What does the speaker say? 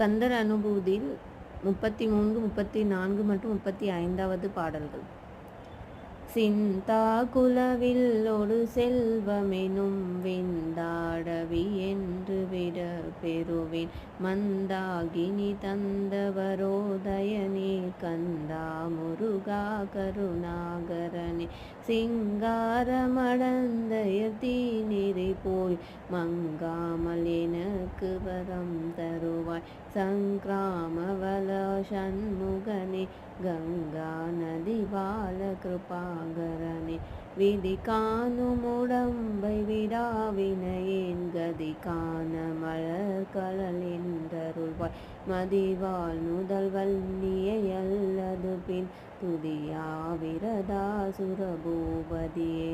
கந்தர் அனுபூதியில் 33, 34 மற்றும் 35வது பாடல்கள். சிந்தா குலவில்லொடு செல்வமெனும் விந்தாடவி என்று விட பெறுவேன் மந்தாகினி தந்தவரோதயனே கந்தா முருகா கருணாகரனே சிங்காரமடந்தையர் தீநெறி போய் மங்காமல் எனக்கு வரம் தருவாய் சங்கிராமவல சண்முகனே கங்கா நதி பால கிருபாகரனே விதி காணும் உடம்பை விடாவினையேன் கதி காண மலர் கழலென்றருள்வாய் மதிவாள் நுதல் வல்லியை அல்லது பின் துதியா விரதாசுர பூபதியே.